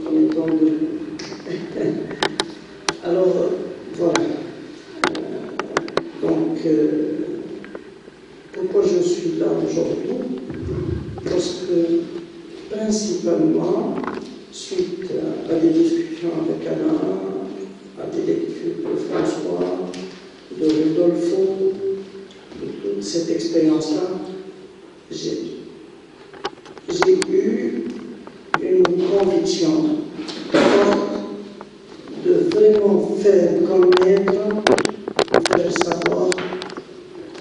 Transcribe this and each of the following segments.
comme étant de... Alors, voilà. Donc, pourquoi je suis là aujourd'hui? Parce que, principalement, suite à des discussions avec Alain, à des lectures de François, de Rodolfo, de toute cette expérience-là, j'ai eu une conviction forte de vraiment faire connaître, faire savoir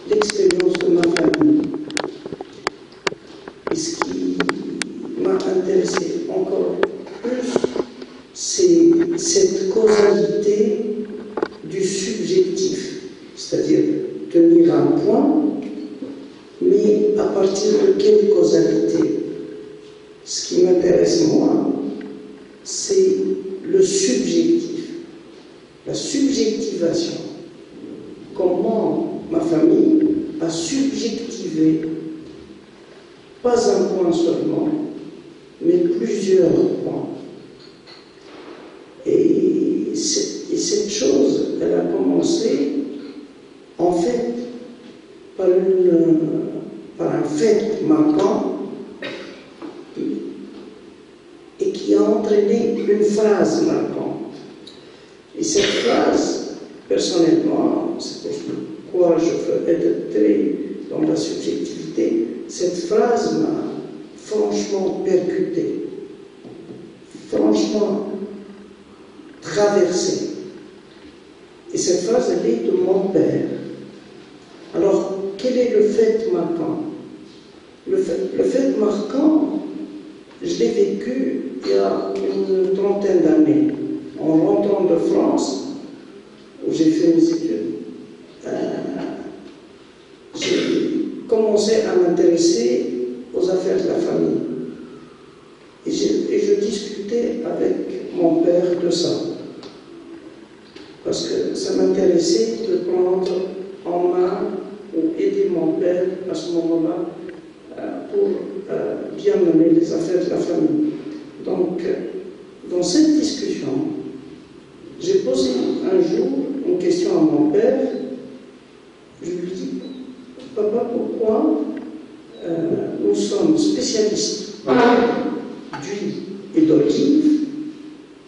l'expérience de ma famille. Et ce qui m'a intéressé encore plus, c'est cette causalité du subjectif, c'est-à-dire tenir un point, mais à partir de quelle causalité? Ce qui m'intéresse, moi, c'est le subjectif, la subjectivation. Comment ma famille a subjectivé, pas un point seulement, mais plusieurs points. Et cette chose, elle a commencé, en fait, par un fait marquant et qui a entraîné une phrase marquante. Et cette phrase, personnellement, c'est pourquoi je veux être très dans la subjectivité, cette phrase m'a franchement percuté, franchement traversé. Et cette phrase, elle est de mon père. Alors, quel est le fait marquant? Le fait marquant, je l'ai vécu il y a une trentaine d'années, en rentrant de France, où j'ai fait mes études. J'ai commencé à m'intéresser aux affaires de la famille. Et je discutais avec mon père de ça. Parce que ça m'intéressait de prendre en main ou aider mon père à ce moment-là pour bien mener les affaires de la famille. Donc, dans cette discussion, j'ai posé un jour une question à mon père. Je lui dis, papa, pourquoi nous sommes spécialistes d'huile et d'olive,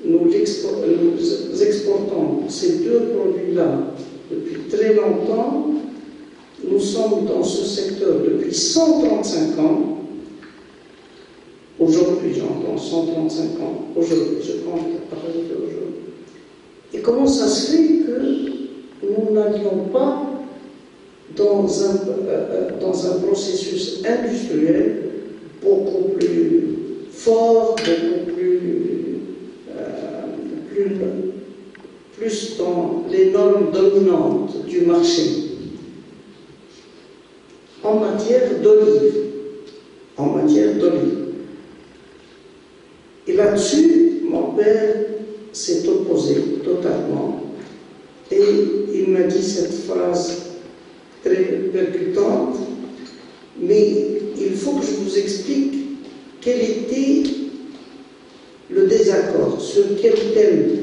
nous exportons ces deux produits-là depuis très longtemps. Nous sommes dans ce secteur depuis 135 ans. Aujourd'hui, j'entends 135 ans. Aujourd'hui, je compte à partir d'aujourd'hui. Et comment ça se fait que nous n'allions pas dans un processus industriel beaucoup plus fort, beaucoup plus dans les normes dominantes du marché en matière d'olive. Et là-dessus, mon père s'est opposé totalement. Et il m'a dit cette phrase très percutante, mais il faut que je vous explique quel était le désaccord, sur quel thème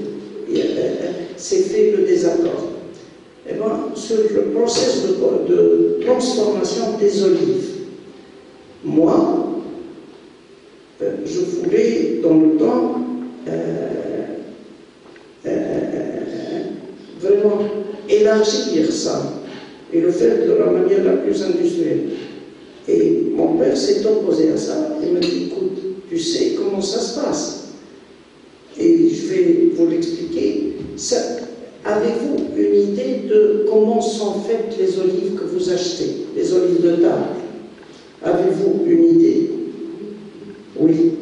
s'est fait le désaccord. Eh bien, sur le processus de transformation des olives. Moi, je voulais, dans le temps, vraiment élargir ça et le faire de la manière la plus industrielle. Et mon père s'est opposé à ça et m'a dit, écoute, tu sais comment ça se passe. Et je vais vous l'expliquer. Avez-vous une idée de comment sont faites les olives que vous achetez, les olives de table? Avez-vous une idée? Oui.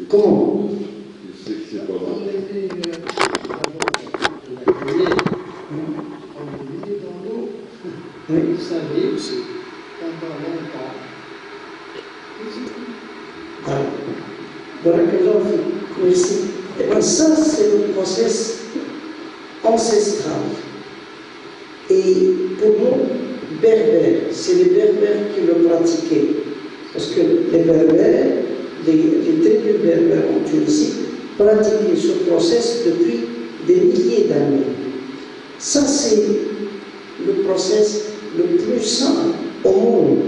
Comment? Je sais que c'est pas mal. Oui. Vous savez, pendant longtemps. Merci. Et bien ça, c'est le process ancestral. Et pour nous, berbères, c'est les berbères qui le pratiquaient. Parce que les berbères, les tribus berbères ont Tunisie, pratiqué ce process depuis des milliers d'années. Ça, c'est le process le plus simple au monde.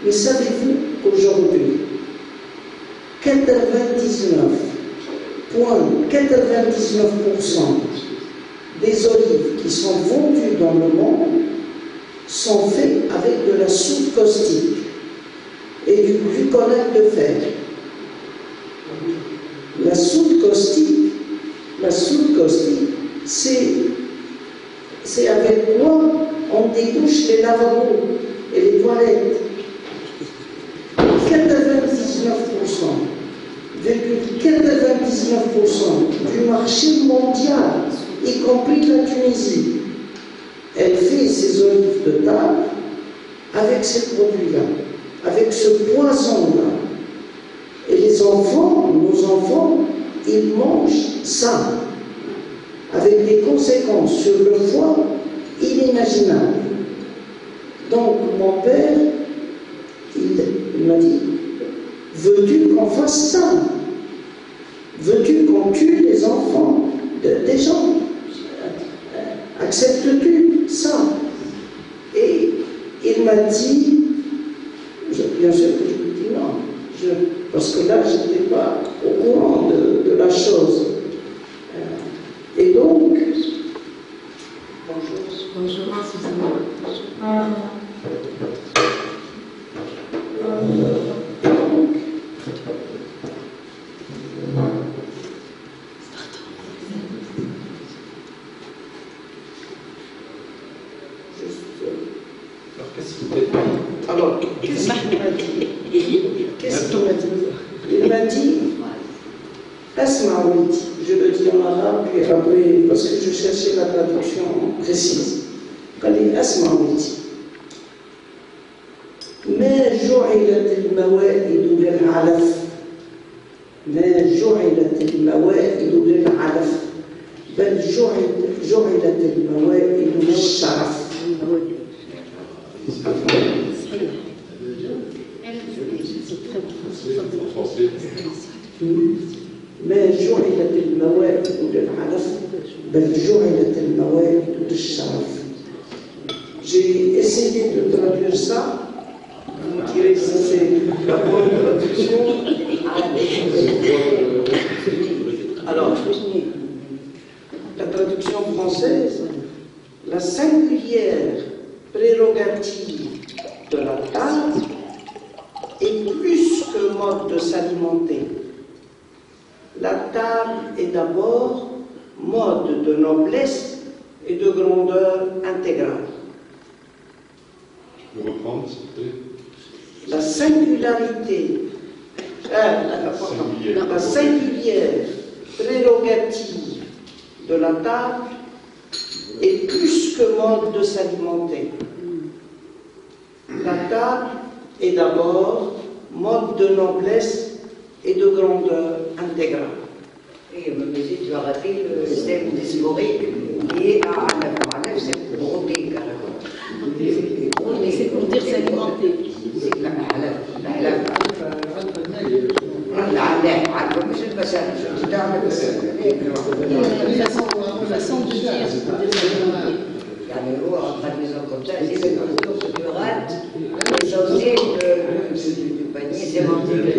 Mais savez-vous qu'aujourd'hui, 99,99% des olives qui sont vendues dans le monde sont faites avec de la soude caustique et du gluconate de fer. La soude caustique, c'est avec quoi on débouche les lavabos et les toilettes. 99,99% du marché mondial, y compris la Tunisie, elle fait ses olives de table avec ces produits-là, avec ce poison-là. Et les enfants, nos enfants, ils mangent ça, avec des conséquences sur le foie inimaginables. Donc mon père, il m'a dit, veux-tu qu'on fasse ça? Veux-tu qu'on tue les enfants des gens? Acceptes-tu ça? Et il m'a dit, bien sûr que je lui dis non, parce que là, je n'étais pas au courant de la chose. Et donc, bonjour, excusez-moi. Alors, qu'est-ce qu'il m'a dit? Il m'a dit, Asma Ouiti, je le dis en arabe, puis après, parce que je cherchais la traduction précise. Il dit, Asma Ouiti, ما جعلت الموائد للعلف ما جعلت الموائد للعلف بل جعلت الموائد للشرف. ما جعلت الموائد للعلف بل جعلت الموائد للشرف. J'ai essayé de traduire ça. Vous direz que ça c'est la bonne traduction. Alors, la traduction française, la singulière prérogative de la table est plus que mode de s'alimenter. La table est d'abord mode de noblesse et de grandeur intégrale. Je peux reprendre, s'il vous plaît? La singularité, la singulière prérogative de la table est plus que mode de s'alimenter. La table est d'abord mode de noblesse et de grandeur intégrale. Et mais tu as raté le système dysphorique lié à la c'est brodé carrément. C'est pour dire s'alimenter. C'est la façon de dire, c'est pour dire s'alimenter. en traduisant comme ça, c'est le cours du rat, l'essentiel du panier sémantique.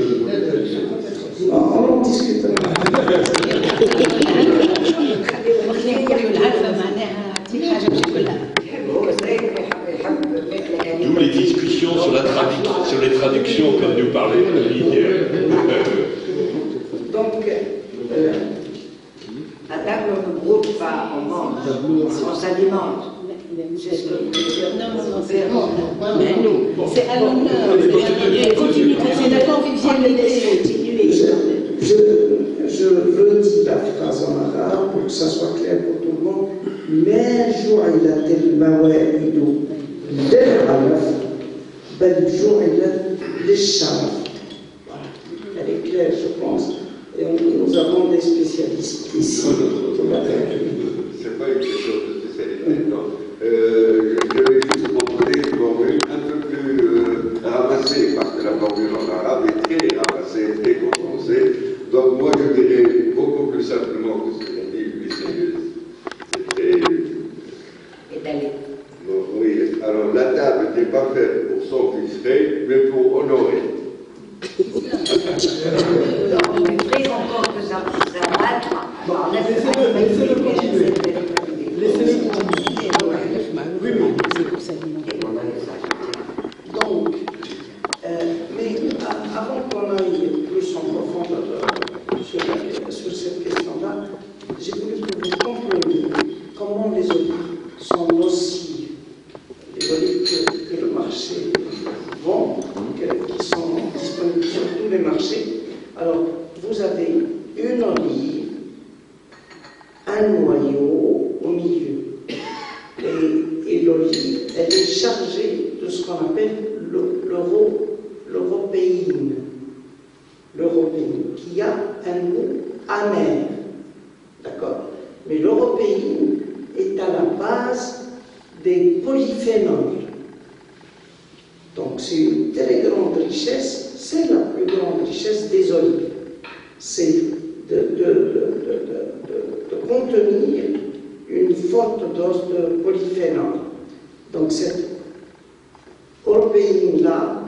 On en discutera. D'où les discussions sur les traductions quand nous parlons de la ligne. Donc, À table, on ne groupe pas, on mange, on s'alimente. C'est ce que Mais nous, c'est à l'honneur. Continue, c'est la convivialité. je redis la phrase en arabe pour que ça soit clair pour tout le monde. ما جعلت الموائد للعلف بل جعلت للشرف. Elle est claire, je pense. Et nous avons des spécialistes ici. C'est pas une question de spécialité. Non. Je vais juste proposer une formule un peu plus ramassée, parce que la formule en arabe est très ramassée, très condensée. Donc moi je dirais beaucoup plus simplement que ce qu'a dit lui, c'est Étalé. bon, oui, alors la table n'est pas faite pour s'enregistrer, mais pour honorer. Je prie encore que ça rate. Alors, Laissez-le continuer. Laissez-le continuer. Oui, oui. Donc, mais avant qu'on aille plus en profondeur sur cette question-là, j'ai voulu que vous compreniez comment les olives sont nocives, les olives que le marché vend, qui sont disponibles sur tous les marchés. Alors, vous avez une olive, un noyau au milieu. Et l'olive, elle est chargée de ce qu'on appelle l'européine. L'européine, qui a un goût amer. D'accord? Mais l'européine est à la base des polyphénols. Donc c'est une très grande richesse, c'est la plus grande richesse des olives. C'est de contenir une forte dose de polyphénol. Donc cette européine-là,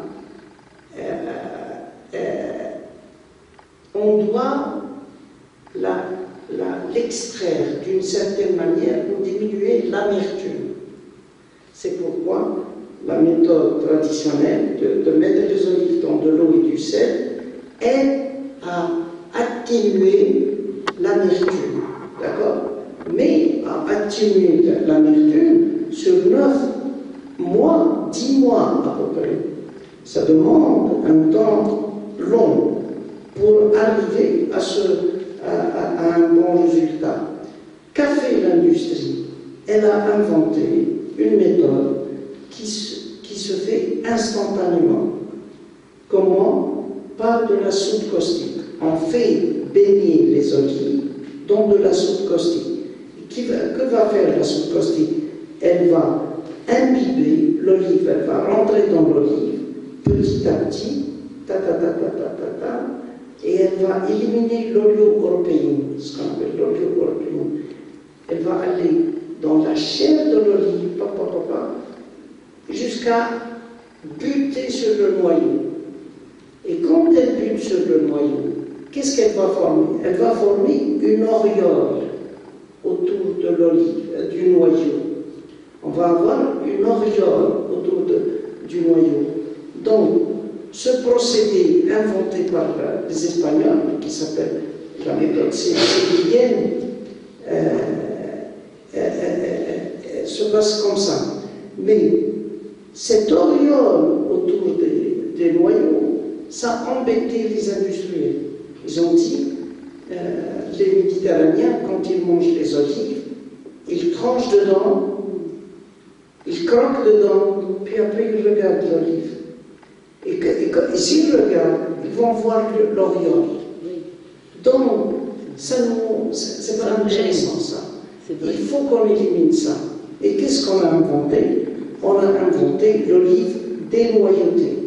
on doit l'extraire d'une certaine manière pour diminuer l'amertume. C'est pourquoi la méthode traditionnelle de mettre les olives dans de l'eau et du sel aide à atténuer l'amertume. D'accord? Mais à atténuer l'amertume sur 9 mois, 10 mois à peu près. Ça demande un temps long pour arriver à un bon résultat. Qu'a fait l'industrie? Elle a inventé une méthode qui se fait instantanément. Comment? Par de la soude caustique. On fait baigner les olives dans de la soude caustique. Que va faire la soude caustique? Elle va imbiber l'olive, elle va rentrer dans l'olive petit à petit, et elle va éliminer l'oléo-européine, ce qu'on appelle l'oléo-européine. Elle va aller dans la chair de l'olive, jusqu'à buter sur le noyau. Et quand elle bute sur le noyau, qu'est-ce qu'elle va former? Elle va former une auréole autour de l'olive, du noyau. On va avoir une auréole autour du noyau. Donc, ce procédé inventé par les Espagnols, qui s'appelle la méthode sévilienne, se passe comme ça. Mais cette auréole autour des noyaux, ça a embêté les industriels. Ils ont dit, les Méditerranéens, quand ils mangent les olives, ils tranchent dedans, ils croquent dedans, puis après ils regardent l'olive. Et s'ils regardent, ils vont voir l'auréole. Donc, c'est pas intéressant ça. Il faut qu'on élimine ça. Et qu'est-ce qu'on a inventé? On a inventé l'olive dénoyautée.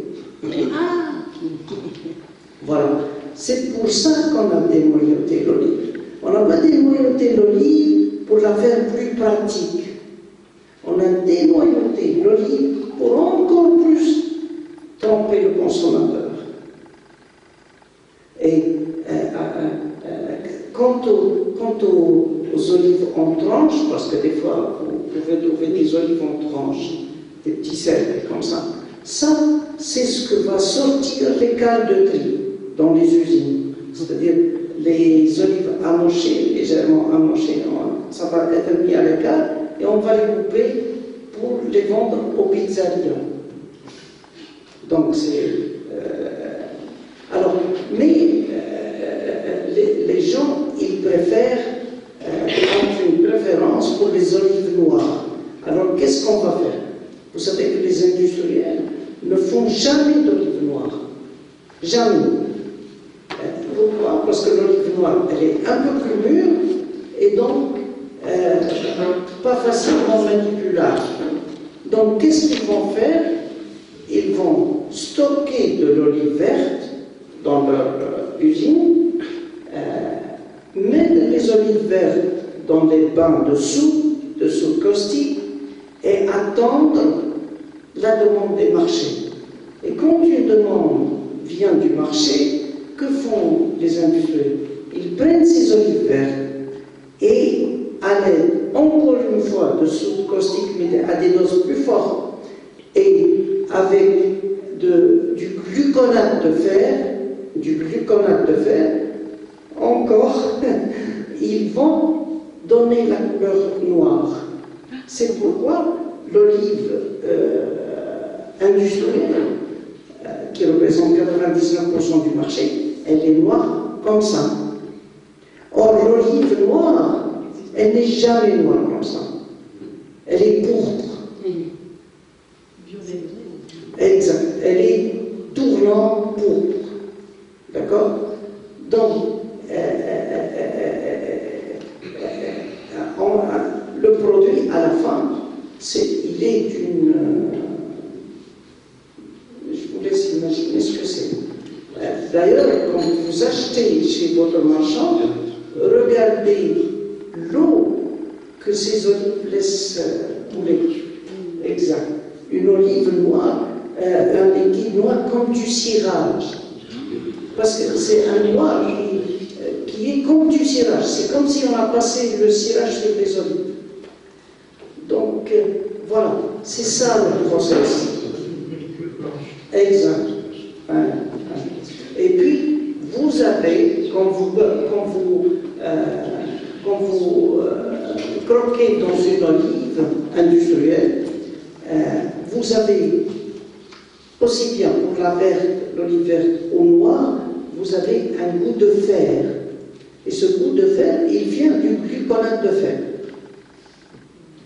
Voilà. C'est pour ça qu'on a dénoyauté l'olive. On n'a pas dénoyauté l'olive pour la faire plus pratique. On a dénoyauté l'olive pour encore plus tromper le consommateur. Et quant aux olives en tranches, parce que des fois vous pouvez trouver des olives en tranches, des petits cercles comme ça, c'est ce que va sortir les cales de tri dans les usines. C'est-à-dire les olives amochées, légèrement amochées, ça va être mis à l'écart et on va les couper pour les vendre aux pizzerias. Donc c'est... alors, mais les gens, ils préfèrent, ont une préférence pour les olives noires. Alors qu'est-ce qu'on va faire? Vous savez que les industriels ne font jamais d'olive noire. Jamais. Pourquoi? Parce que l'olive noire, elle est un peu plus mûre et donc pas facilement manipulable. Donc qu'est-ce qu'ils vont faire? Ils vont stocker de l'olive verte dans leur usine dans les bains de soude caustique, et attendre la demande des marchés. Et quand une demande vient du marché, que font les industriels? Ils prennent ces olives vertes et, à l'aide, encore une fois, de soude caustique, mais à des doses plus fortes, et avec du gluconate de fer, encore, ils vont donner la couleur noire. C'est pourquoi l'olive industrielle, qui représente 99% du marché, elle est noire comme ça. Or, l'olive noire, elle n'est jamais noire comme ça. Elle est pourpre. Exact. Elle est tournant pourpre. D'accord? Donc, le produit, à la fin, il est d'une... je vous laisse imaginer ce que c'est. D'ailleurs, quand vous achetez chez votre marchand, regardez l'eau que ces olives laissent couler. Exact. Une olive noire, un liquide noir comme du cirage. Parce que c'est un noir qui est comme du cirage. C'est comme si on a passé le cirage sur les olives. Donc, voilà, c'est ça le process. Exact. Et puis, vous avez, quand vous croquez dans une olive industrielle, vous avez, aussi bien pour la verte, l'olive verte ou noire, vous avez un goût de fer. Et ce goût de fer, il vient du gluconate de fer.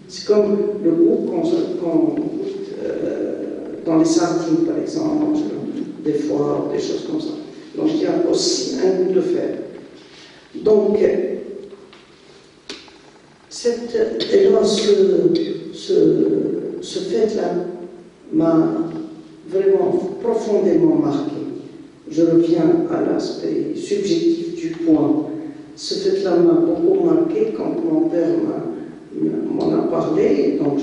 C'est comme le goût qu'on goûte dans les sardines, par exemple, des fois, des choses comme ça. Donc il y a aussi un goût de fer. Donc, ce fait-là m'a vraiment profondément marqué. Je reviens à l'aspect subjectif du point. Ce fait-là m'a beaucoup marqué quand mon père m'en a parlé, donc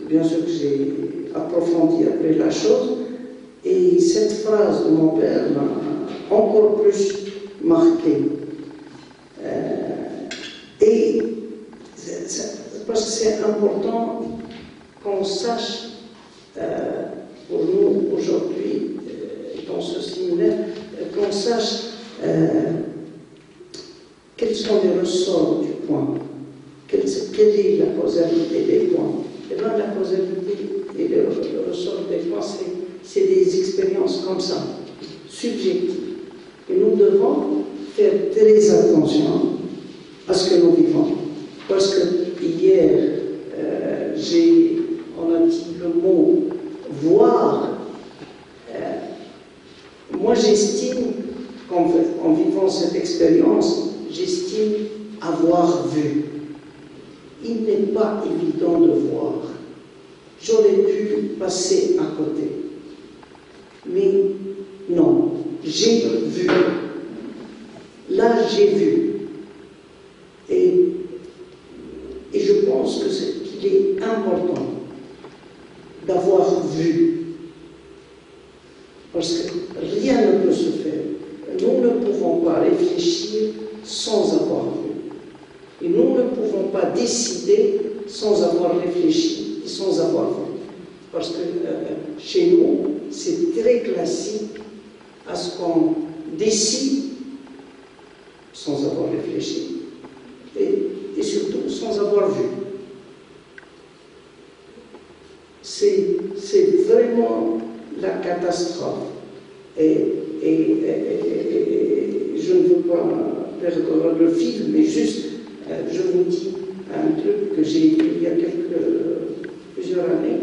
bien sûr que j'ai approfondi après la chose, et cette phrase de mon père m'a encore plus marqué. Parce que c'est important qu'on sache, pour nous aujourd'hui, dans ce séminaire, qu'on sache quels sont les ressorts du point, quelle est la causalité des points. Et là, la causalité et le ressort des points, c'est des expériences comme ça, subjectives. Et nous devons faire très attention à ce que nous vivons. Parce que hier, on a dit le mot voir. Moi, j'estime, en vivant cette expérience, j'estime avoir vu. Il n'est pas évident de voir. J'aurais pu passer à côté. Mais non, j'ai vu. Là, j'ai vu. Et je pense qu'il est important d'avoir vu. Parce que rien ne peut se faire. Nous ne pouvons pas réfléchir sans avoir vu. Et nous ne pouvons pas décider sans avoir réfléchi et sans avoir vu. Parce que chez nous, c'est très classique à ce qu'on décide sans avoir réfléchi et surtout sans avoir vu. C'est vraiment la catastrophe. Et je ne veux pas perdre le fil, mais juste, je vous dis un truc que j'ai écrit il y a plusieurs années.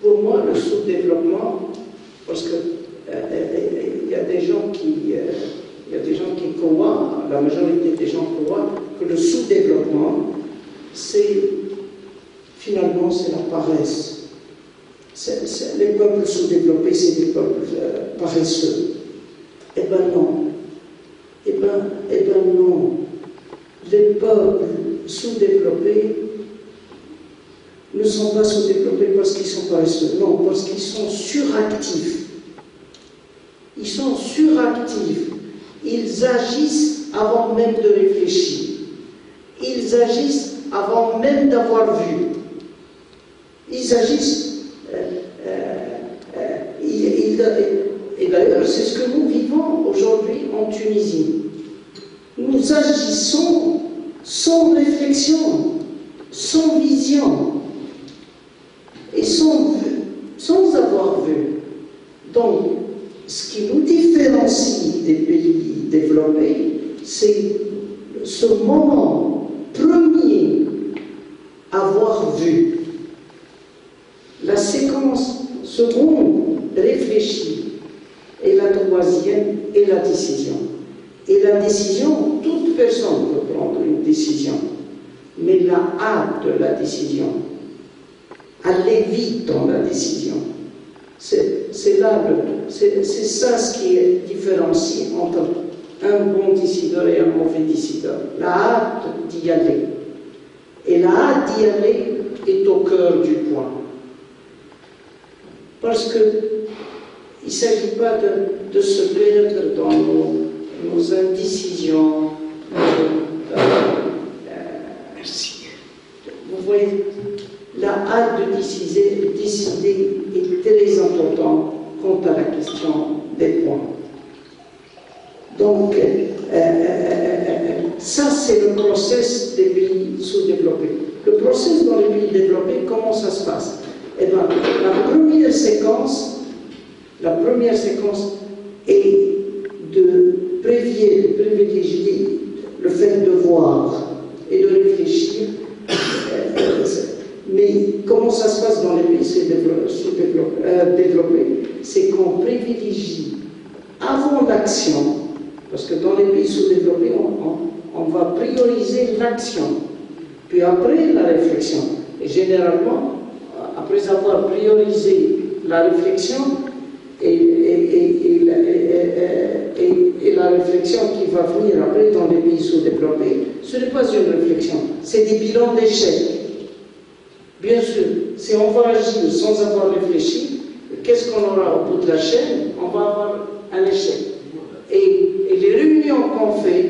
Pour moi, le sous-développement, parce que il y a des gens qui croient, la majorité des gens croient que le sous-développement, finalement, c'est la paresse. Les peuples sous-développés, c'est des peuples paresseux. Eh bien non. Eh bien non. Les peuples sous-développés ne sont pas sous-développés parce qu'ils sont paresseux, non, parce qu'ils sont suractifs. Ils sont suractifs. Ils agissent avant même de réfléchir. Ils agissent avant même d'avoir vu. Ils agissent. Et d'ailleurs, c'est ce que nous vivons aujourd'hui en Tunisie. Nous agissons sans réflexion, sans vision et sans avoir vu. Donc, ce qui nous différencie des pays développés, c'est ce moment premier à avoir vu. La séquence seconde, réfléchir. Et la troisième est la décision. Et la décision, toute personne peut prendre une décision. Mais la hâte de la décision, aller vite dans la décision, c'est ça ce qui est différencié entre un bon décideur et un mauvais décideur. La hâte d'y aller. Et la hâte d'y aller est au cœur du point. Parce qu'il ne s'agit pas de se perdre dans nos indécisions. Merci. Vous voyez, la hâte de décider est très importante quant à la question des points. Donc, ça c'est le process des pays sous-développés. Le process dans les pays développés, comment ça se passe? Eh bien, la première séquence est de privilégier le fait de voir et de réfléchir. Mais comment ça se passe dans les pays sous-développés? C'est qu'on privilégie avant l'action, parce que dans les pays sous-développés, on va prioriser l'action, puis après la réflexion. Et généralement, après avoir priorisé la réflexion et la réflexion qui va venir après dans les pays sous-développés, ce n'est pas une réflexion, c'est des bilans d'échecs. Bien sûr, si on va agir sans avoir réfléchi, qu'est-ce qu'on aura au bout de la chaîne? On va avoir un échec. Et les réunions qu'on fait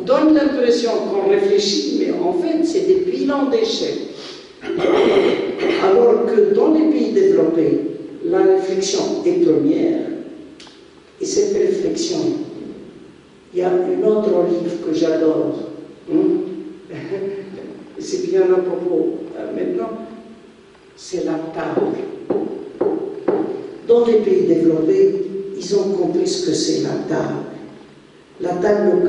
donnent l'impression qu'on réfléchit, mais en fait, c'est des bilans d'échecs. Alors que dans les pays développés, la réflexion est première. Et cette réflexion, il y a un autre livre que j'adore. C'est bien à propos maintenant, c'est la table. Dans les pays développés, ils ont compris ce que c'est la table. La table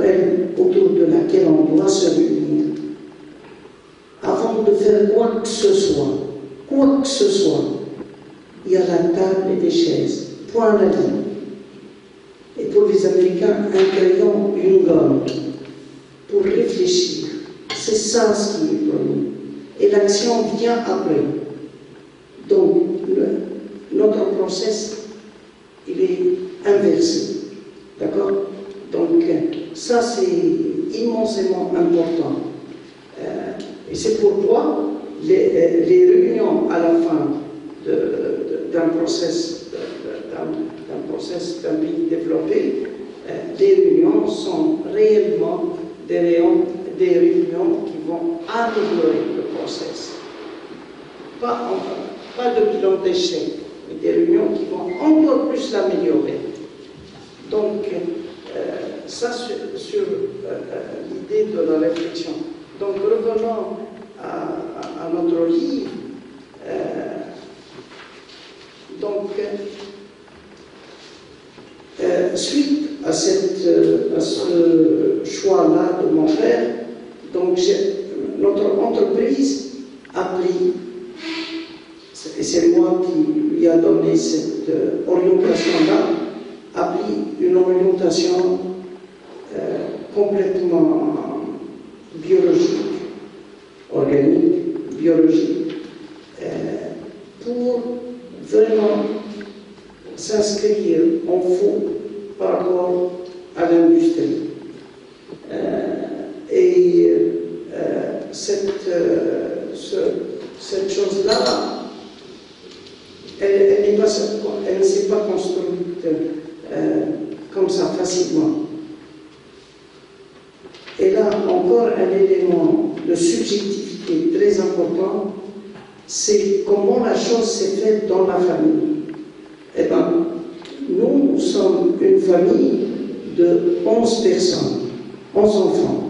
autour de laquelle on doit se réunir. Avant de faire quoi que ce soit, il y a la table et des chaises, point à la ligne. Et pour les Américains, un crayon, une gomme, pour réfléchir. C'est ça ce qui est promis. Et l'action vient après. Donc, notre process, il est inversé. D'accord? Donc, ça, c'est immensément important. Et c'est pourquoi les réunions à la fin d'un process d'un pays développé, les réunions sont réellement des réunions qui vont améliorer le process. Pas de bilan d'échec, mais des réunions qui vont encore plus l'améliorer. Donc, ça sur l'idée de la réflexion. Donc, revenons à notre livre. Suite à ce choix-là de mon frère, donc notre entreprise a pris, et c'est moi qui lui a donné cette orientation-là, a pris une orientation complètement biologique, organique, biologique, pour vraiment s'inscrire en faux par rapport à l'industrie. Et comme ça facilement. Et là, encore un élément de subjectivité très important, c'est comment la chose s'est faite dans la famille. Eh bien, nous sommes une famille de 11 personnes, 11 enfants,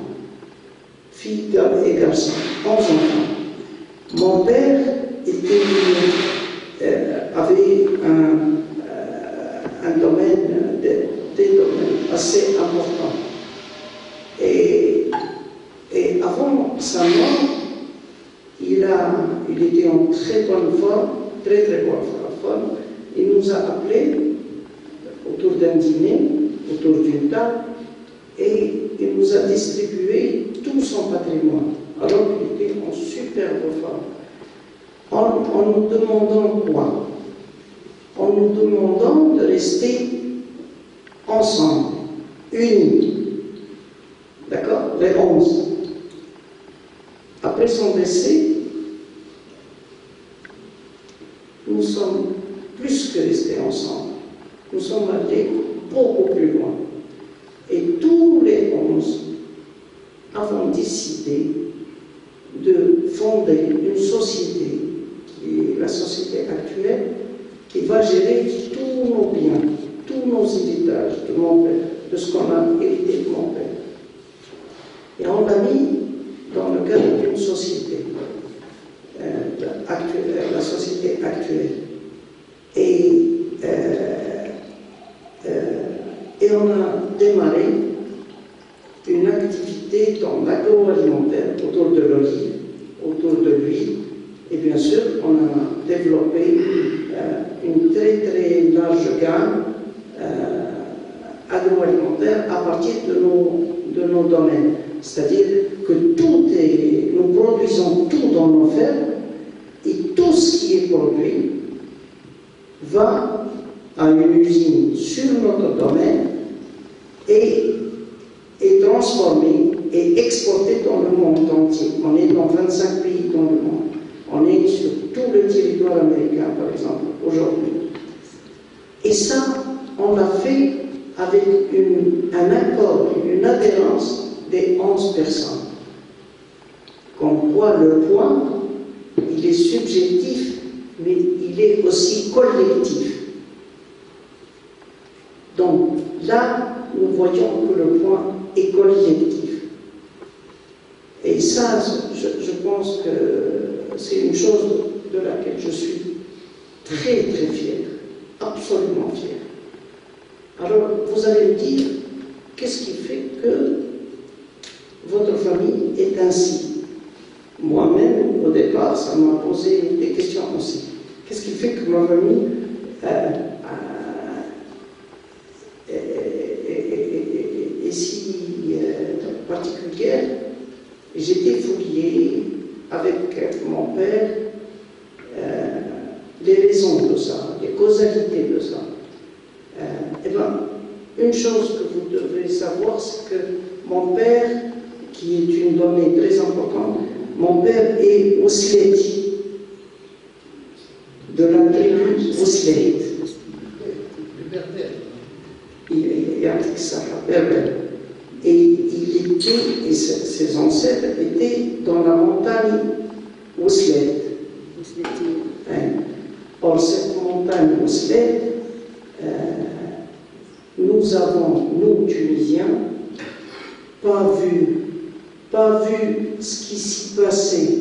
filles et garçons, 11 enfants. Mon père avait un domaine, des domaines assez importants. Et avant sa mort, il était en très bonne forme, très bonne forme. Il nous a appelés autour d'un dîner, autour d'une table, et il nous a distribué tout son patrimoine, alors qu'il était en superbe forme. En nous demandant quoi? En nous demandant de rester ensemble, unis. D'accord? Les 11. Après son décès, nous sommes plus que restés ensemble. Nous sommes allés beaucoup plus loin. Et tous les 11 avons décidé de fonder une société, qui est la société actuelle, qui va gérer tous nos biens, tous nos héritages de mon père, de ce qu'on a hérité de mon père. Et on l'a mis dans le cadre d'une société, la société actuelle. Et on a démarré une activité dans l'agroalimentaire autour de l'olive, autour de l'huile, et bien sûr, on a développé une très très large gamme agroalimentaire à partir de nos domaines. C'est-à-dire que nous produisons tout dans nos fermes, et tout ce qui est produit va à une usine sur notre domaine et est transformé et exporté dans le monde entier. On est dans 25 pays dans le monde. On est sur tout le territoire américain, par exemple, aujourd'hui. Et ça, on l'a fait avec un accord, une adhérence des 11 personnes. Comme quoi le point, il est subjectif, mais il est aussi collectif. Donc là, nous voyons que le point est collectif. Et ça, je pense que c'est une chose de laquelle je suis très très fier, absolument fier. Alors, vous allez me dire, qu'est-ce qui fait que votre famille est ainsi? Moi-même, au départ, ça m'a posé des questions aussi. Qu'est-ce qui fait que ma famille est si particulière? J'étais fouillé avec mon père les raisons de ça, les causalités de ça. Eh bien, une chose que vous devez savoir, c'est que mon père, qui est une donnée très importante, mon père est Ouslet, de la tribu Ouslet. Il est berbère. Et ses ancêtres étaient dans la montagne Ouslet. Or, cette montagne Ouslet, nous avons, nous Tunisiens, pas vu ce qui s'y passait.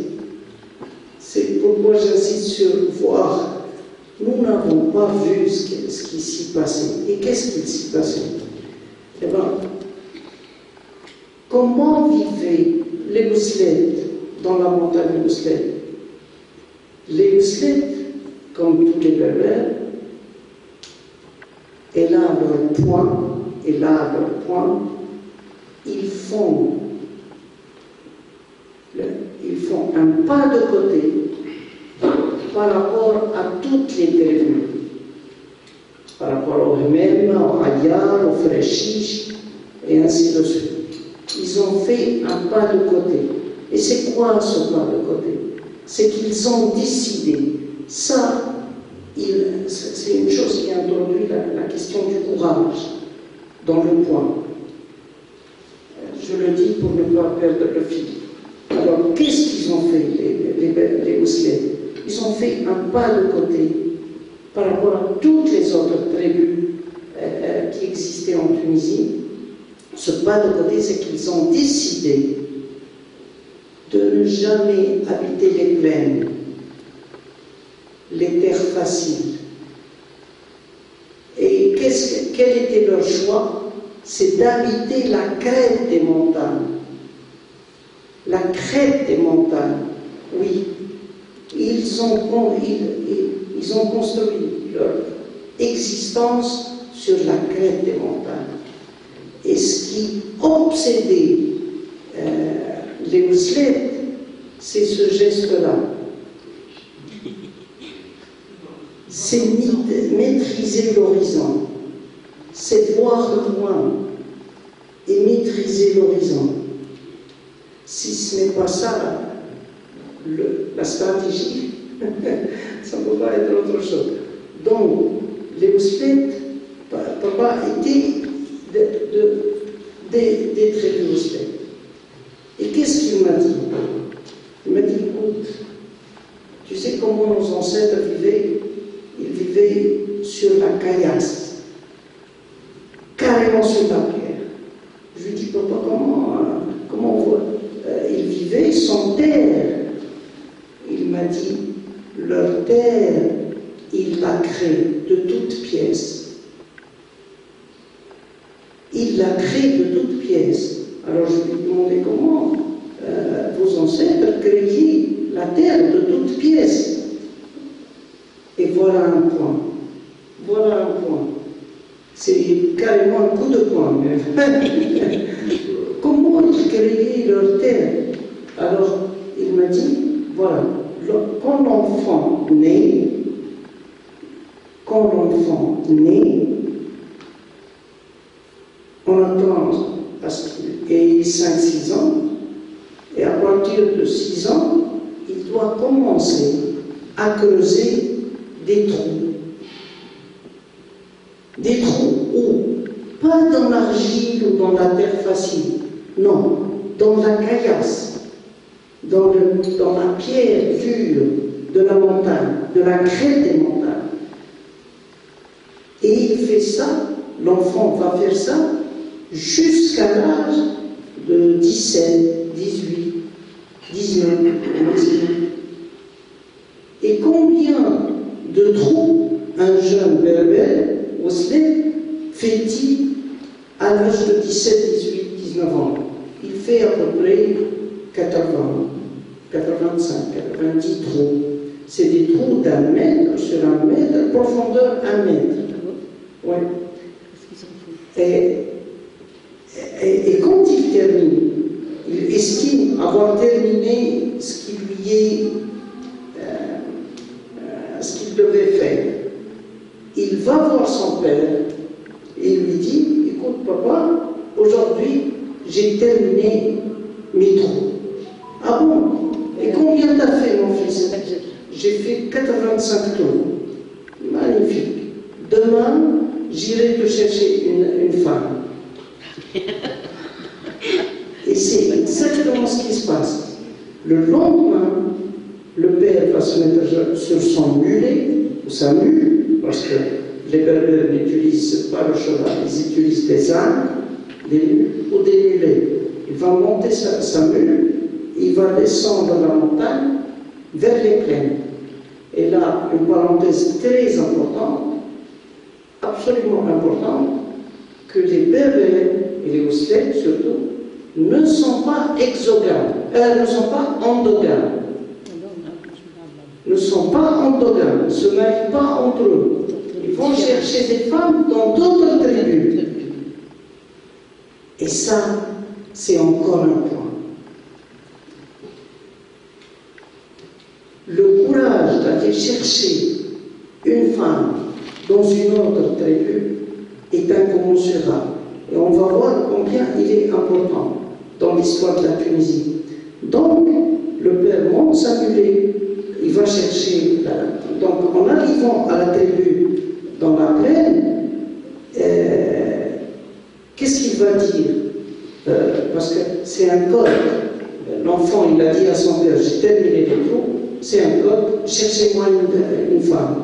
C'est pourquoi j'insiste sur voir. Nous n'avons pas vu ce qui s'y passait. Et qu'est-ce qu'il s'y passait? Eh bien, comment vivaient les Ouslet dans la montagne Ouslet? Les Ouslet, comme tous les berbères, et là leur point, ils font un pas de côté par rapport à toutes les tribus, par rapport au Hmem, au Hayar, au Freshish, et ainsi de suite. Ils ont fait un pas de côté. Et c'est quoi ce pas de côté? C'est qu'ils ont décidé, c'est une chose qui introduit la question du courage. dans le point. Je le dis pour ne pas perdre le fil. Alors, qu'est-ce qu'ils ont fait, les Ouzlés? Ils ont fait un pas de côté par rapport à toutes les autres tribus qui existaient en Tunisie. Ce pas de côté, c'est qu'ils ont décidé de ne jamais habiter les plaines, les terres faciles. Et quel était leur choix? C'est d'habiter la crête des montagnes. La crête des montagnes, oui. Ils ont construit leur existence sur la crête des montagnes. Et ce qui obsédait les Ouzlés, c'est ce geste-là. C'est maîtriser l'horizon. C'est voir loin et maîtriser l'horizon. Si ce n'est pas ça, la stratégie, ça ne peut pas être autre chose. Donc, les Ouzlés, papa était des tribus Ouzlés. Et qu'est-ce qu'il m'a dit? Il m'a dit, écoute, tu sais comment nos ancêtres vivaient? Ils vivaient sur la caillasse, carrément sur la pierre. Je lui dis, papa, comment on voit? Ils vivaient sans terre. Il m'a dit, leur terre, il l'a créée de toutes pièces. Il l'a créée de toutes pièces. Alors je lui demandais comment vos ancêtres créaient la terre de toutes pièces. Et voilà un point. Voilà un point. C'est carrément un coup de poing. Comment ils créaient leur terre? Alors il m'a dit, voilà, quand l'enfant naît, on attend à ce qu'il ait 5-6 ans, et à partir de 6 ans, il doit commencer à creuser des trous. Des trous où? Pas dans l'argile ou dans la terre facile, non, dans la caillasse, dans la pierre dure de la montagne, de la crête des montagnes. Et il fait ça, l'enfant va faire ça, jusqu'à l'âge de 17, 18, 19, Et combien de trous un jeune berbère, Ouzlé, fait-il à l'âge de 17, 18, 19 ans? Il fait à peu près 80, 85, 90 trous. C'est des trous d'1 mètre sur 1 mètre, profondeur 1 mètre. Ouais. Et quand il termine, il estime avoir terminé ce qui lui est, ce qu'il devait faire. Il va voir son père et il lui dit, écoute papa, aujourd'hui j'ai terminé mes trous. Ah bon? Et combien t'as fait mon fils? J'ai fait 85 trous. Magnifique. Demain, j'irai te chercher une femme. Et c'est exactement ce qui se passe. Le lendemain, le père va se mettre sur son mulet, ou sa mule, parce que les berbères n'utilisent pas le cheval, ils utilisent des ânes, des mules ou des mulets. Il va monter sa mule, il va descendre la montagne vers les plaines. Et là, une parenthèse très importante, absolument importante, que les berbères, et les Ouzlés surtout, ne sont pas exogames, ne sont pas endogames. Ne sont pas endogames, ne se marient pas entre eux. Ils vont chercher des femmes dans d'autres tribus. Et ça, c'est encore un point. Le courage d'aller chercher une femme dans une autre tribu est incommensurable. Et on va voir combien il est important dans l'histoire de la Tunisie. Donc, le père monte sa mulet, il va chercher, donc en arrivant à la tribu dans la plaine, qu'il va dire, parce que c'est un code, l'enfant il a dit à son père, j'ai terminé les cours, c'est un code, cherchez-moi une femme.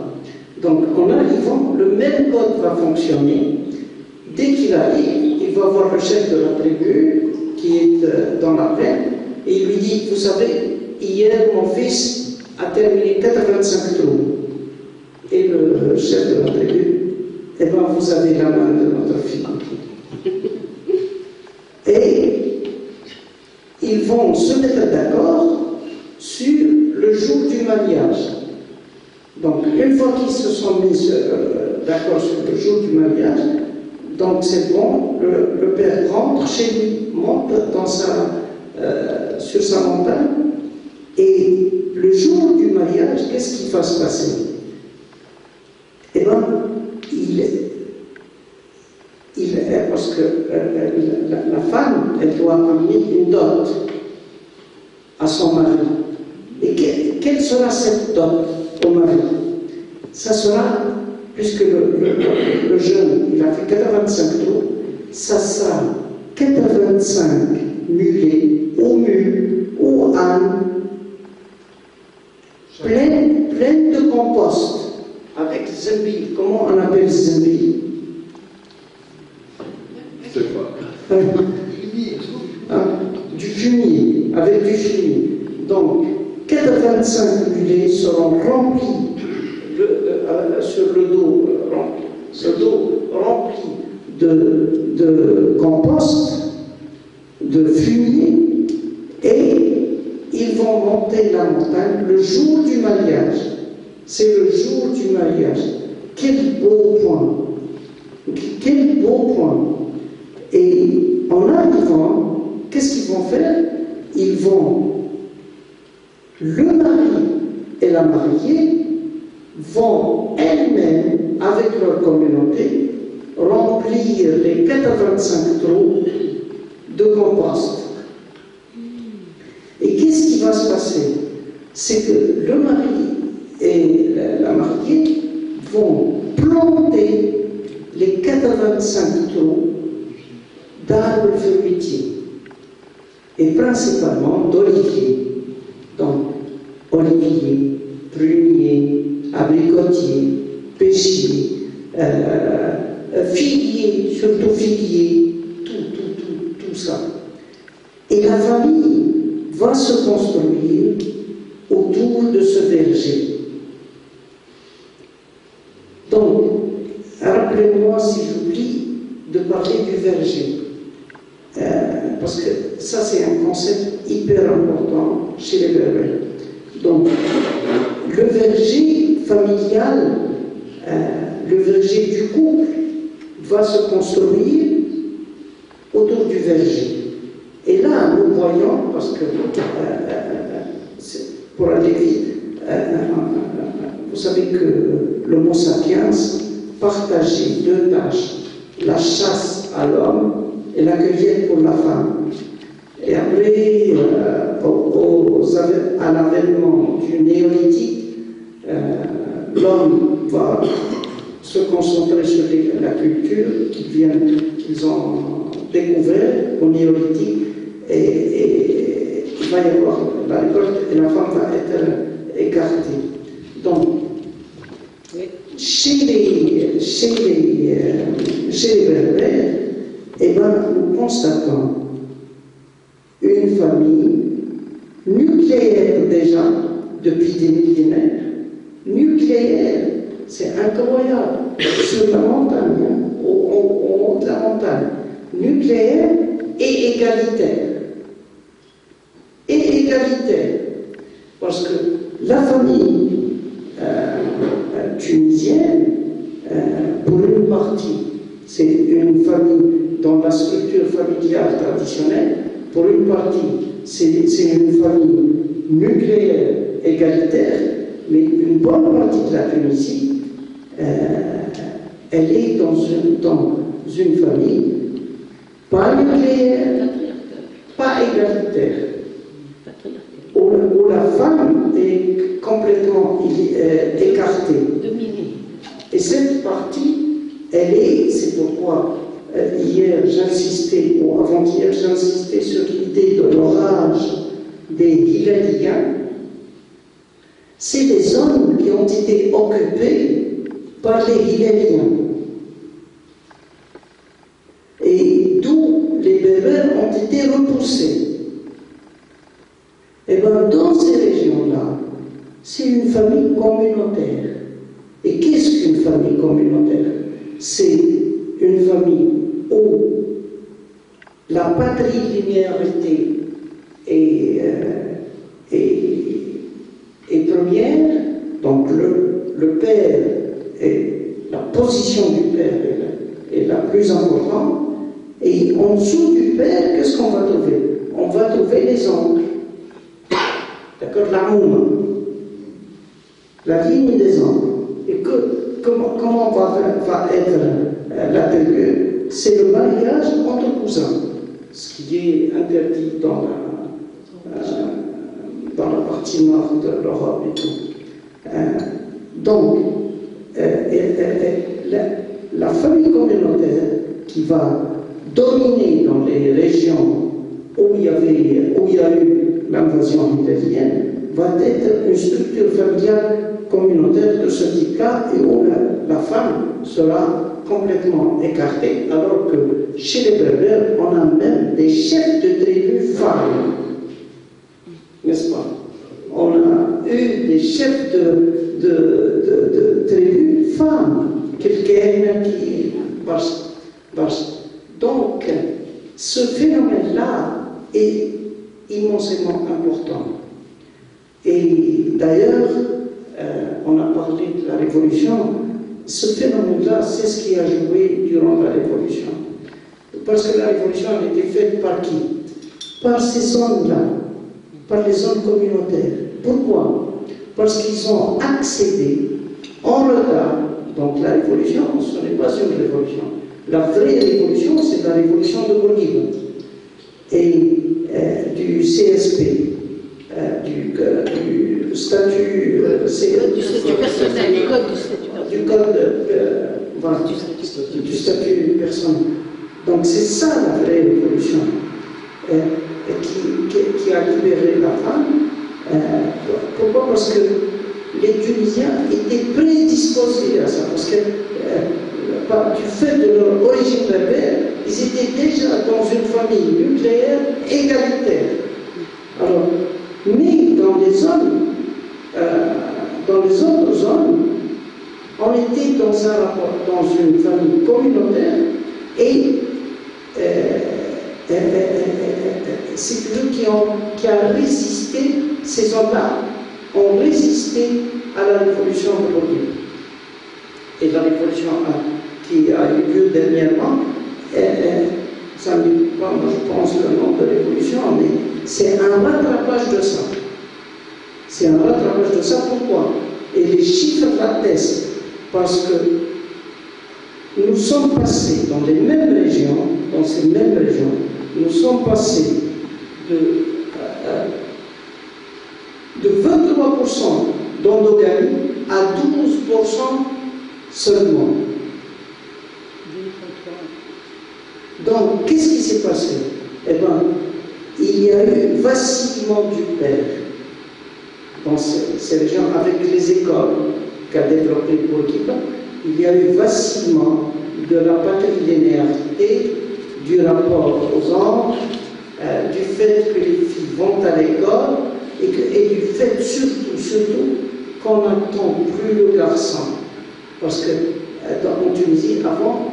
Donc en arrivant, le même code va fonctionner. Dès qu'il arrive, il va voir le chef de la tribu qui est dans la plaine et il lui dit, vous savez, hier mon fils a terminé 85 trous. Et le chef de la tribu, eh bien vous avez la main de notre fille. Et ils vont se mettre d'accord sur le jour du mariage. Donc, une fois qu'ils se sont mis d'accord sur le jour du mariage, donc c'est bon, le père rentre chez lui, monte sur sa montagne, et le jour du mariage, qu'est-ce qui va se passer? Eh bien, parce que la femme, elle doit amener une dot à son mari. Et quelle sera cette dot au mari? Ça sera, puisque le jeune, il a fait 85 trous, ça sera 85 mulets au mule, au âne, plein de compost, avec zembil. Comment on appelle zembil? Je sais pas. Du fumier, avec du fumier. Donc, 85 mulets seront remplis sur le dos rempli de compost, de fumier, et ils vont monter la montagne le jour du mariage. C'est le jour du mariage. Quel beau point! Quel beau point! Et en arrivant, qu'est-ce qu'ils vont faire? Ils vont, le mari et la mariée vont elles-mêmes, avec leur communauté, remplir les 85 trous de compost. Et qu'est-ce qui va se passer? C'est que le mari et la mariée vont planter les 85 trous d'arbres fruitiers, et principalement d'oliviers. Donc, oliviers, pruniers, abricotiers, pêchers, figuiers, surtout figuiers, tout ça. Et la famille va se construire autour de ce verger. Donc, rappelez-moi si j'oublie de parler du verger. Parce que ça, c'est un concept hyper important chez les Berbères. Donc, le verger familial, le verger du couple, va se construire autour du verger. Et là, nous voyons, parce que pour aller vite, vous savez que l'Homo sapiens partageait deux tâches, la chasse à l'homme et la cueillette pour la femme. Et après, à l'avènement du néolithique, l'homme va se concentrer sur la culture qu'ils ont découvert au néolithique, et il va y avoir la récolte et la femme va être écartée. Donc, chez les Berbères, eh ben, nous constatons une famille nucléaire déjà depuis des millénaires. Nucléaire, c'est incroyable, sur la montagne, au haut de la montagne. Nucléaire et égalitaire. Et égalitaire. Parce que la famille tunisienne, pour une partie, c'est une famille dans la structure familiale traditionnelle. Pour une partie, c'est une famille nucléaire égalitaire, mais une bonne partie de la Tunisie, elle est dans une famille pas nucléaire, pas égalitaire, où la femme est complètement écartée. Dominée. Et cette partie, c'est pourquoi hier j'insistais, ou avant-hier j'insistais sur l'idée de l'orage des Hilaliens. C'est des zones qui ont été occupées par les Hilaliens. Et d'où les Berbères ont été repoussés. Et bien dans ces régions-là, c'est une famille communautaire. Et qu'est-ce qu'une famille communautaire? C'est une famille où la patrilinéarité est première, donc le père, la position du père est la plus importante, et en dessous du père, qu'est-ce qu'on va trouver? On va trouver les oncles, d'accord, la mouma, la ligne des oncles. Et comment va être la tribu? C'est le mariage entre cousins, ce qui est interdit dans la partie nord de l'Europe et tout. Donc, la famille communautaire qui va dominer dans les régions où il y a eu l'invasion italienne va être une structure familiale communautaire de ce type-là, et où la femme sera complètement écartée, alors que chez les Berbères, on a même des chefs de tribus femmes, n'est-ce pas? On a eu des chefs de tribus femmes, quelqu'un qui... Donc, ce phénomène-là est immensément important. Et d'ailleurs, on a parlé de la Révolution. Ce phénomène-là, c'est ce qui a joué durant la Révolution. Parce que la Révolution a été faite par qui? Par ces zones-là, par les zones communautaires. Pourquoi? Parce qu'ils ont accédé en retard. Donc la Révolution, ce n'est pas une révolution. La vraie révolution, c'est la révolution de Bourguiba et du CSP, du statut personnel, du statut personnel. Donc c'est ça la vraie révolution qui a libéré la femme. Pourquoi? Parce que les Tunisiens étaient prédisposés à ça, parce que du fait de leur origine berbère, ils étaient déjà dans une famille nucléaire égalitaire. Alors, mais dans les autres zones, on était dans un rapport, dans une famille communautaire, et c'est eux qui a résisté, ces hommes-là ont résisté à la révolution de Bourguiba. Et la révolution qui a eu lieu dernièrement, ça ne dit pas, moi je pense, le nom de révolution, mais c'est un rattrapage de ça. C'est un rattrapage de ça, pourquoi? Et les chiffres l'attestent, parce que nous sommes passés dans les mêmes régions, dans ces mêmes régions, nous sommes passés de 23% d'endogamie à 12% seulement. Donc, qu'est-ce qui s'est passé? Eh bien, il y a eu vacillement du père dans ces régions, avec les écoles qu'a développé Bourguiba. Il y a eu vacillement de la patrilinéarité, du rapport aux oncles, du fait que les filles vont à l'école, et du fait surtout qu'on n'attend plus le garçon. Parce que en Tunisie, avant,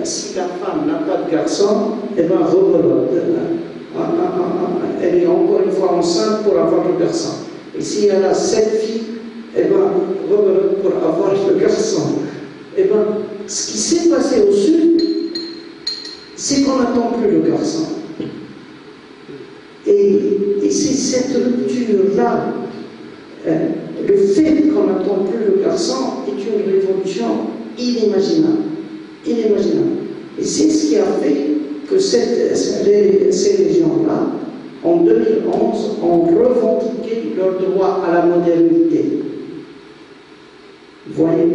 si la femme n'a pas de garçon, eh bien, rebelote. Elle est encore une fois enceinte pour avoir le garçon. Et si elle a 7 filles, eh bien, rebelote pour avoir le garçon. Eh bien, ce qui s'est passé au sud, c'est qu'on n'attend plus le garçon. Et c'est cette rupture-là, le fait qu'on n'attend plus le garçon est une révolution inimaginable. Inimaginable. Et c'est ce qui a fait que ces régions-là, en 2011, ont revendiqué leur droit à la modernité. Vous voyez,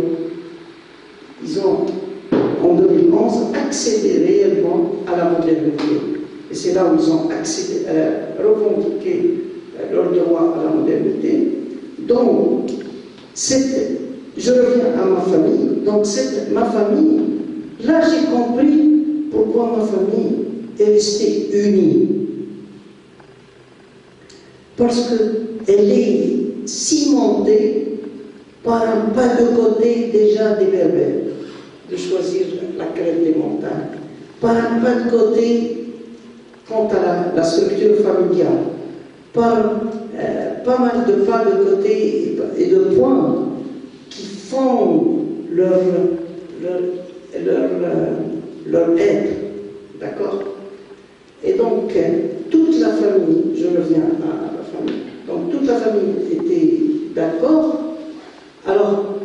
ils ont, en 2011, accéder réellement à la modernité. Et c'est là où ils ont revendiqué leur droit à la modernité. Donc, je reviens à ma famille. Donc, ma famille, là j'ai compris pourquoi ma famille est restée unie. Parce qu'elle est cimentée par un pas de côté déjà des Berbères, de choisir la crête des montagnes, par un pas de côté quant à la structure familiale, par pas mal de pas de côté et de points qui font leur être, d'accord? Et donc, toute la famille, je reviens à la famille, donc toute la famille était d'accord. Alors,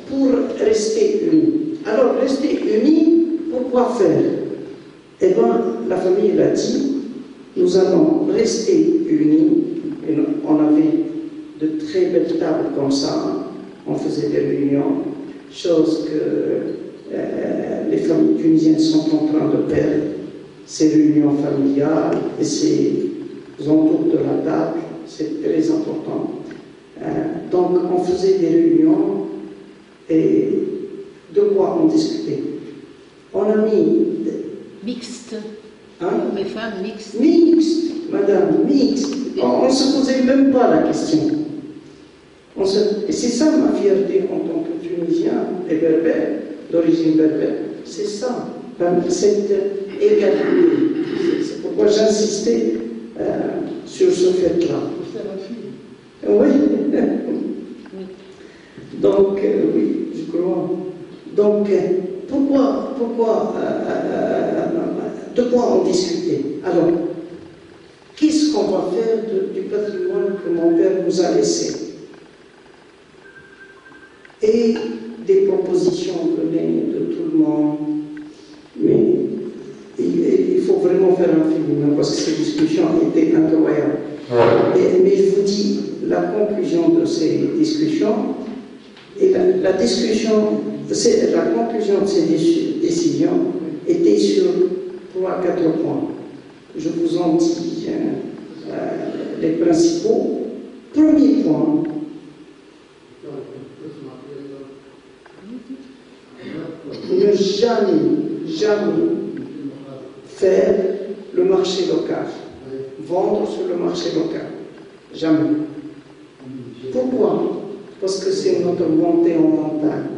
pour rester unis. Alors, rester unis, pourquoi faire? Eh bien, la famille l'a dit, nous allons rester unis. Et on avait de très belles tables comme ça, on faisait des réunions, chose que les familles tunisiennes sont en train de perdre, ces réunions familiales et ces entours de la table, c'est très important. Donc on faisait des réunions et de quoi on discutait. On a mis... Mixte. Hein? Les femmes mixtes. Mixte, madame, mixte. On ne se posait même pas la question. Et c'est ça ma fierté en tant que Tunisien et berbère, d'origine berbère. C'est ça, cette égalité. C'est pourquoi j'insistais sur ce fait-là. Oui. Donc, oui, je crois. Donc, de quoi on discutait? Alors, qu'est-ce qu'on va faire du patrimoine que mon père nous a laissé? Et des propositions venaient de tout le monde. Mais il faut vraiment faire un film, parce que ces discussions étaient incroyables. Mais je vous dis, la conclusion de ces discussions, et la conclusion de ces décisions était sur 3-4 points. Je vous en dis les principaux. Premier point, ne jamais faire le marché local, vendre sur le marché local, jamais. Pourquoi? Parce que c'est notre montée en montagne.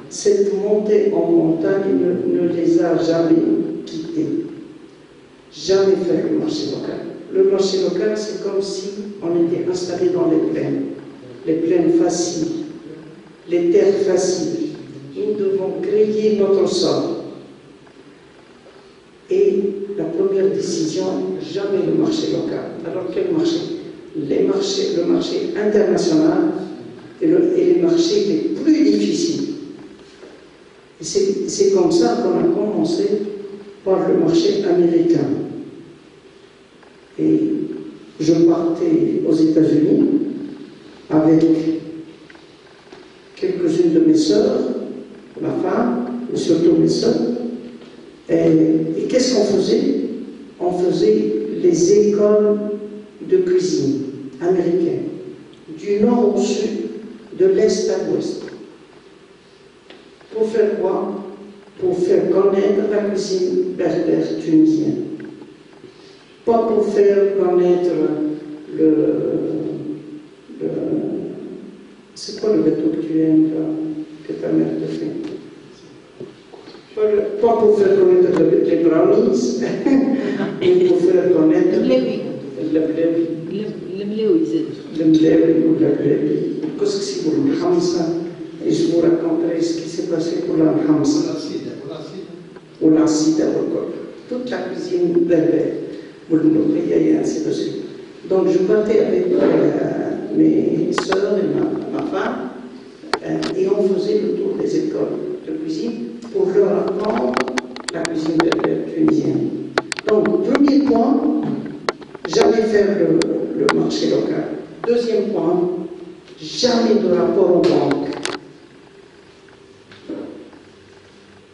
Cette montée en montagne ne les a jamais quittés. Jamais faire le marché local. Le marché local, c'est comme si on était installé dans les plaines faciles, les terres faciles. Nous devons créer notre sol. Et la première décision, jamais le marché local. Alors quel marché? Le marché international et les marchés les plus difficiles. C'est comme ça qu'on a commencé par le marché américain. Et je partais aux États-Unis avec quelques-unes de mes sœurs, ma femme, et surtout mes sœurs. Et qu'est-ce qu'on faisait? On faisait les écoles de cuisine américaines, du nord au sud, de l'est à l'ouest. Pour faire quoi? Pour faire connaître la cuisine berbère tunisienne. Pas pour faire connaître c'est quoi le gâteau que tu aimes, que ta mère te fait? Pas pour faire connaître les brownies, mais pour faire connaître le mlewi. Le mlewi ou la mlewi. Qu'est-ce que c'est pour le hamsa? Et je vous raconterai ce qui s'est passé pour la hamsa. Ou la sida, toute la cuisine berbère, ou le nourrier et ainsi de suite. Donc je partais avec mes soeurs et ma femme, et on faisait le tour des écoles de cuisine pour leur apprendre la cuisine berbère tunisienne. Donc, premier point, jamais faire le marché local. Deuxième point, jamais de rapport aux banques.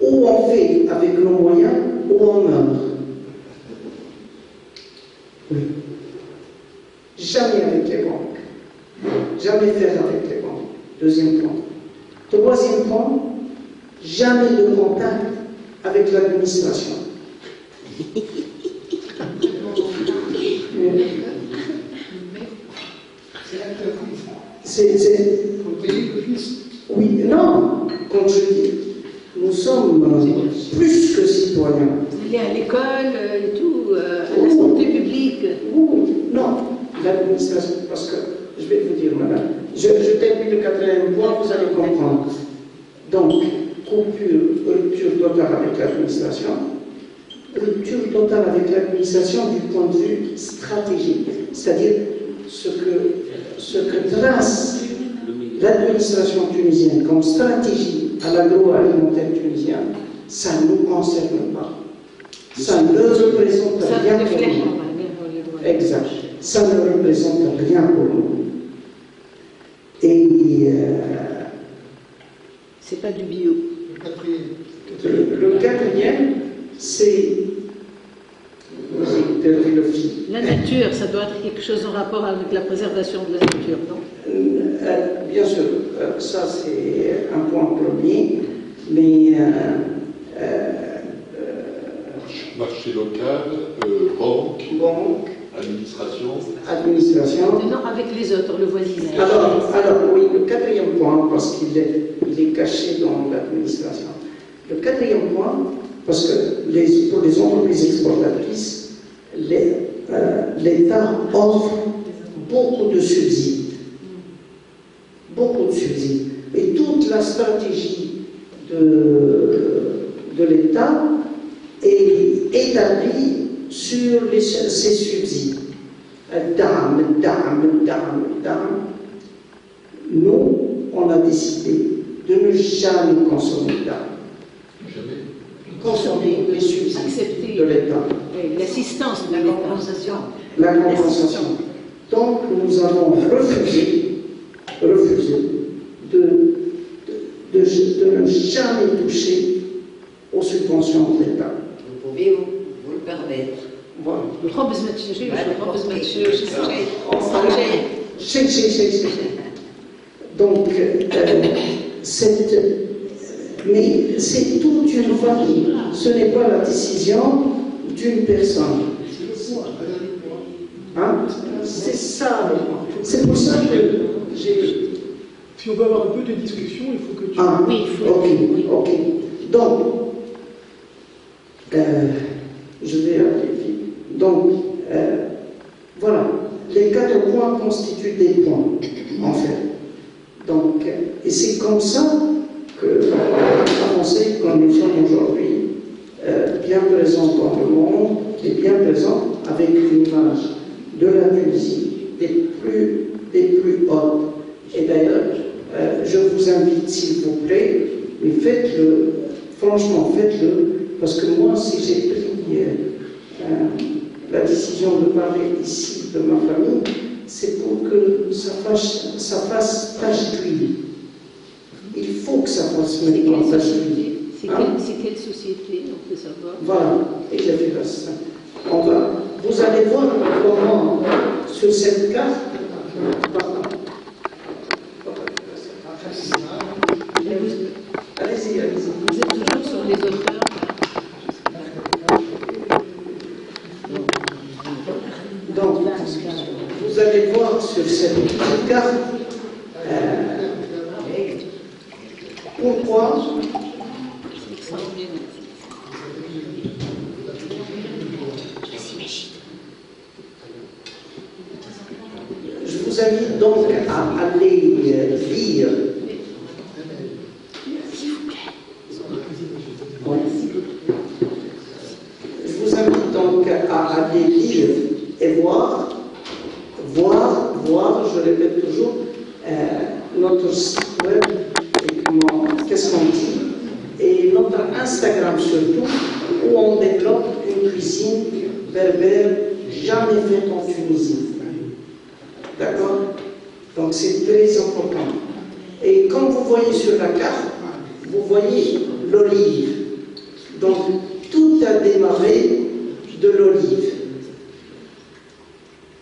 ou on fait avec nos moyens, ou on meurt. Oui. Jamais avec les banques. Jamais faire avec les banques. Deuxième point. Troisième point, jamais de contact avec l'administration. Oui, non, comme je dis, nous sommes plus que citoyens. Aller à l'école et tout, à la santé publique. Non, l'administration, parce que, je vais vous dire, madame, je termine le quatrième point, vous allez comprendre. Donc, rupture totale avec l'administration, rupture totale avec l'administration du point de vue stratégique, c'est-à-dire ce que trace l'administration tunisienne comme stratégie à l'agroalimentaire tunisien, ça ne nous concerne pas. Ça ne représente rien pour nous. Exact. Ça ne représente rien pour nous. Et c'est pas du bio. Le quatrième, c'est la nature, ça doit être quelque chose en rapport avec la préservation de la nature, non? Bien sûr, ça c'est un point premier, mais marché local, banque, administration. Non, avec les autres, le voisinage. Alors oui, le quatrième point, parce qu'il est caché dans l'administration. Le quatrième point, parce que pour les entreprises exportatrices, l'État offre beaucoup de subsides. Beaucoup de subsides. Et toute la stratégie de l'État est établie sur ces subsides. Dame. Nous, on a décidé de ne jamais consommer d'âme. Consommer les subsides de l'État. L'assistance de l'État. La compensation. Donc, nous avons refusé de ne jamais toucher aux subventions de l'État. Vous pouvez vous le permettre. Voilà. Donc, mais c'est toute une famille. Ce n'est pas la décision d'une personne. Hein? C'est ça. C'est pour ça que j'ai... Si on veut avoir un peu de discussion, il faut que tu... Ah, oui, il faut... ok. Donc, je vais aller vite. Donc, voilà. Les 4 points constituent des points, en fait. Donc, et c'est comme ça que le Conseil, comme nous sommes aujourd'hui, bien présents dans le monde, et bien présents avec une image de la Tunisie des plus hautes. Et d'ailleurs, je vous invite, s'il vous plaît, mais faites-le, franchement, faites-le, parce que moi, si j'ai pris la décision de parler ici de ma famille, c'est pour que ça fasse tache d'huile. Il faut que ça fasse maintenant tache d'huile. C'est quelle société, on peut savoir? Voilà, et j'ai fait ça. Vous allez voir comment, sur cette carte, allez-y. Vous êtes toujours sur les auteurs. Donc, vous allez voir sur cette carte pourquoi je vous invite donc à aller lire. Je vous invite donc à aller lire et voir, je répète toujours, notre site web, et qu'est-ce qu'on dit, et notre Instagram surtout, où on développe une cuisine berbère jamais faite en Tunisie. D'accord? Donc c'est très important. Et comme vous voyez sur la carte, vous voyez l'olive. Donc, tout a démarré de l'olive.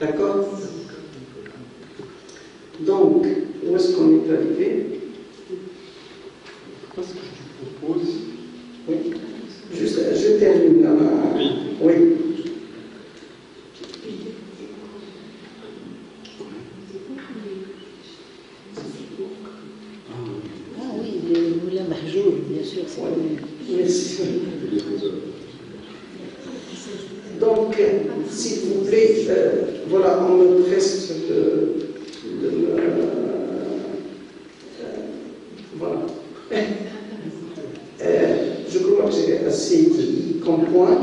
D'accord? Donc, où est-ce qu'on est arrivé? Ce que je propose, Oui. Juste, je termine là. Oui. Ah oui, le moulin Marjoul, bien sûr, c'est connu. Merci. Donc, s'il vous plaît, voilà, on me presse de me. Voilà. Je crois que j'ai assez dit comme point.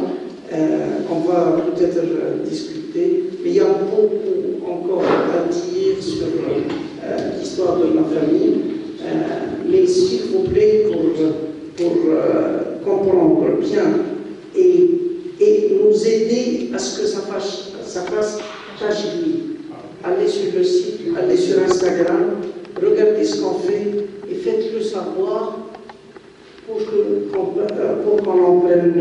On va peut-être discuter, mais il y a beaucoup encore à dire sur l'histoire de ma famille. Mais s'il vous plaît, pour comprendre bien et nous aider à ce que ça fasse tangible, allez sur le site, allez sur Instagram, regardez ce qu'on fait et faites-le savoir pour qu'on en prenne